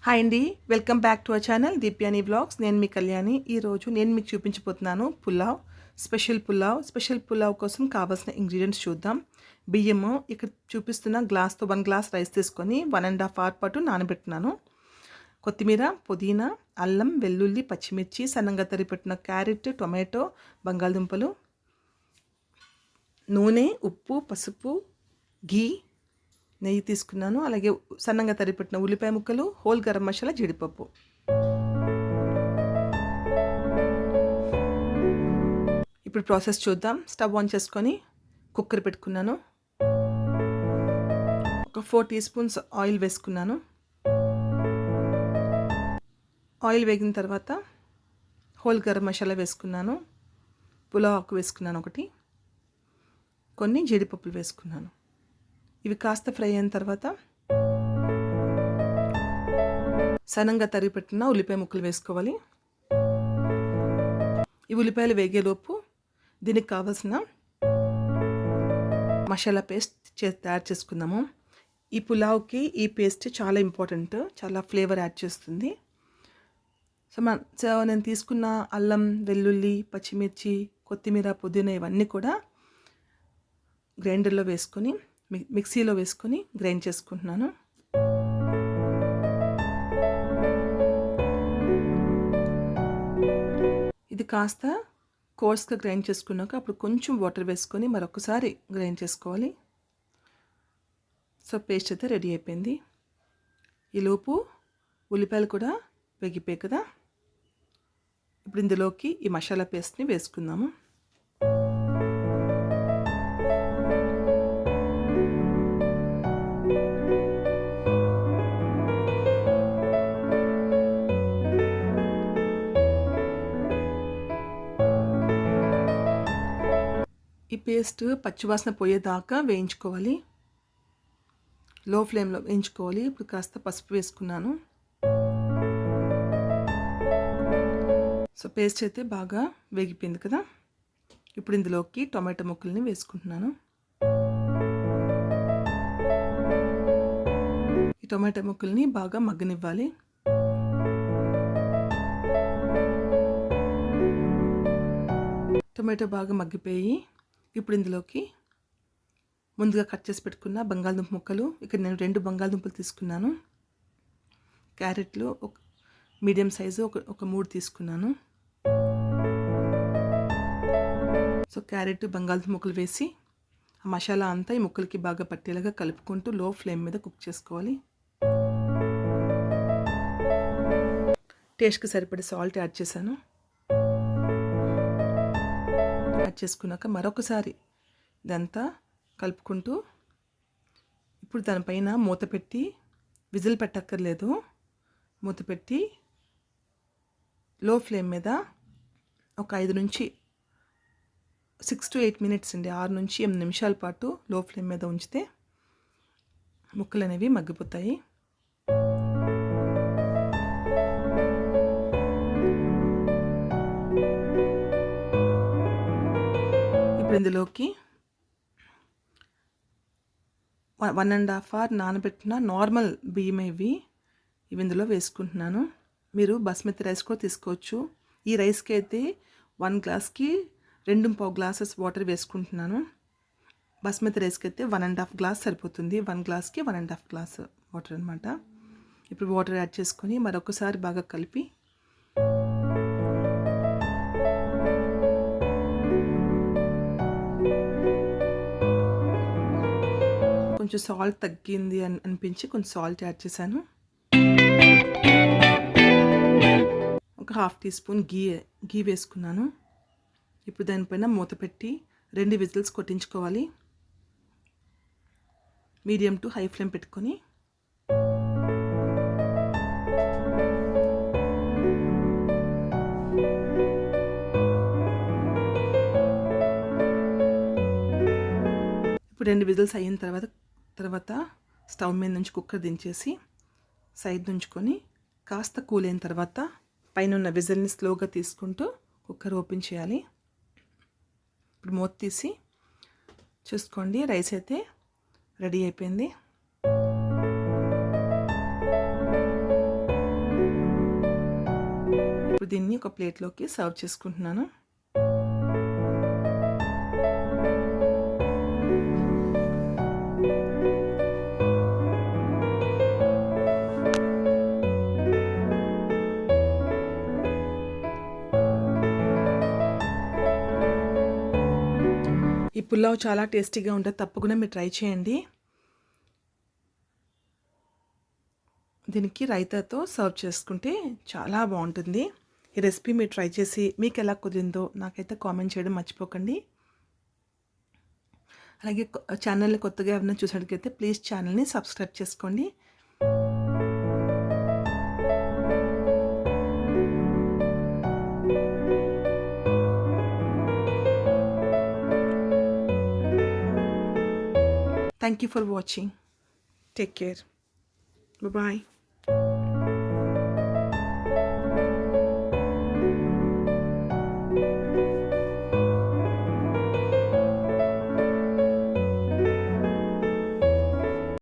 Hi అండి, welcome back to our channel Deepyani vlogs. నేను మీ కళ్యాణి. ఈరోజు నేను మీకు చూపించబోతున్నాను స్పెషల్ పులావ్ కోసం కావాల్సిన ఇంగ్రీడియంట్స్ చూద్దాం. బియ్యము ఇక్కడ చూపిస్తున్న గ్లాస్తో 1 గ్లాస్ రైస్ తీసుకొని 1.5 అవర్ పాటు నానబెట్టినాను. కొత్తిమీర, పుదీనా, అల్లం, వెల్లుల్లి, పచ్చిమిర్చి, సన్నంగా తరిగిపెట్టిన క్యారెట్, టొమాటో, బంగాళదుంపలు, నూనె, ఉప్పు, పసుపు, ఘీ, నెయ్యి తీసుకున్నాను. అలాగే సన్నంగా తరిగిపెట్టిన ఉల్లిపాయ ముక్కలు, హోల్ గరం మసాలా, జీడిపప్పు. ఇప్పుడు ప్రాసెస్ చూద్దాం. స్టవ్ ఆన్ చేసుకొని కుక్కర్ పెట్టుకున్నాను. ఒక 4 టీ స్పూన్స్ ఆయిల్ వేసుకున్నాను. ఆయిల్ వేగిన తర్వాత హోల్ గరం మసాలా వేసుకున్నాను. పులావ్ ఆకు వేసుకున్నాను ఒకటి. కొన్ని జీడిపప్పులు వేసుకున్నాను. ఇవి కాస్త ఫ్రై అయిన తర్వాత సన్నంగా తరిగిపెట్టిన ఉల్లిపాయ ముక్కలు వేసుకోవాలి. ఈ ఉల్లిపాయలు వేగేలోపు దీనికి కావాల్సిన మసాలా పేస్ట్ తయారు చేసుకుందాము. ఈ పులావ్కి ఈ పేస్ట్ చాలా ఇంపార్టెంట్, చాలా ఫ్లేవర్ యాడ్ చేస్తుంది. సో నేను తీసుకున్న అల్లం, వెల్లుల్లి, పచ్చిమిర్చి, కొత్తిమీర, పుదీనా ఇవన్నీ కూడా గ్రైండర్లో వేసుకొని మిక్సీలో వేసుకొని గ్రైండ్ చేసుకుంటున్నాను. ఇది కాస్త కోర్స్గా గ్రైండ్ చేసుకున్నాక అప్పుడు కొంచెం వాటర్ వేసుకొని మరొకసారి గ్రైండ్ చేసుకోవాలి. సో పేస్ట్ అయితే రెడీ అయిపోయింది. ఈలోపు ఉల్లిపాయలు కూడా వేగిపోయాయి కదా. ఇప్పుడు ఇందులోకి ఈ మసాలా పేస్ట్ని వేసుకుందాము. ఈ పేస్ట్ పచ్చివాసన పోయేదాకా వేయించుకోవాలి. లో ఫ్లేమ్లో వేయించుకోవాలి. ఇప్పుడు కాస్త పసుపు వేసుకున్నాను. సో పేస్ట్ అయితే బాగా వేగిపోయింది కదా. ఇప్పుడు ఇందులోకి టొమాటో ముక్కల్ని వేసుకుంటున్నాను. ఈ టొమాటో ముక్కల్ని బాగా మగ్గనివ్వాలి. టొమాటో బాగా మగ్గిపోయి ఇప్పుడు ఇందులోకి ముందుగా కట్ చేసి పెట్టుకున్న బంగాళదుంప ముక్కలు, ఇక్కడ నేను 2 బంగాళదుంపలు తీసుకున్నాను. క్యారెట్లు ఒక మీడియం సైజు ఒక 3 తీసుకున్నాను. సో క్యారెట్, బంగాళదుంప ముక్కలు వేసి ఆ మసాలా అంతా ఈ ముక్కలకి బాగా పట్టేలాగా కలుపుకుంటూ లో ఫ్లేమ్ మీద కుక్ చేసుకోవాలి. టేస్ట్కి సరిపడే సాల్ట్ యాడ్ చేశాను. యాడ్ చేసుకున్నాక మరొకసారి ఇదంతా కలుపుకుంటూ ఇప్పుడు దానిపైన మూత పెట్టి, విజిల్ పెట్టక్కర్లేదు, మూత పెట్టి లో ఫ్లేమ్ మీద ఒక 6 to 8 మినిట్స్ అండి, 6 నుంచి 8 నిమిషాల పాటు లో ఫ్లేమ్ మీద ఉంచితే ముక్కలు అనేవి మగ్గిపోతాయి. ఇప్పుడు ఇందులోకి 1.5 అవర్ నానబెట్టిన నార్మల్ బియ్యం ఇవి ఇందులో వేసుకుంటున్నాను. మీరు బాస్మతి రైస్ కూడా తీసుకోవచ్చు. ఈ రైస్కి అయితే 1 గ్లాస్కి 2.5 గ్లాసెస్ వాటర్ వేసుకుంటున్నాను. బాస్మతి రైస్కి అయితే 1.5 గ్లాస్ సరిపోతుంది. 1 గ్లాస్కి 1.5 గ్లాస్ వాటర్ అనమాట. ఇప్పుడు వాటర్ యాడ్ చేసుకొని మరొకసారి బాగా కలిపి కొంచెం సాల్ట్ తగ్గింది అనిపించి కొంచెం సాల్ట్ యాడ్ చేశాను. ఒక 1/2 టీ స్పూన్ ఘీ వేసుకున్నాను. ఇప్పుడు దానిపైన మూత పెట్టి 2 విజిల్స్ కొట్టించుకోవాలి. మీడియం టు హై ఫ్లేమ్ పెట్టుకొని ఇప్పుడు 2 విజిల్స్ అయిన తర్వాత స్టవ్ మీద నుంచి కుక్కర్ దించేసి సైడ్ నుంచుకొని కాస్త కూల్ అయిన తర్వాత పైన ఉన్న విజిల్ని స్లోగా తీసుకుంటూ కుక్కర్ ఓపెన్ చేయాలి. ఇప్పుడు మూత తీసి చూసుకోండి, రైస్ అయితే రెడీ అయిపోయింది. ఇప్పుడు దీన్ని ఒక ప్లేట్లోకి సర్వ్ చేసుకుంటున్నాను. ఈ పులావ్ చాలా టేస్టీగా ఉంటుంది, తప్పకుండా మీరు ట్రై చేయండి. దీనికి రైతాతో సర్వ్ చేసుకుంటే చాలా బాగుంటుంది. ఈ రెసిపీ మీరు ట్రై చేసి మీకు ఎలా కుదిరిందో నాకైతే కామెంట్ చేయడం మర్చిపోకండి. అలాగే ఛానల్ని కొత్తగా ఎవరైనా చూసినట్లయితే ప్లీజ్ ఛానల్ని సబ్స్క్రైబ్ చేసుకోండి. Thank you for watching. Take care. Bye-bye.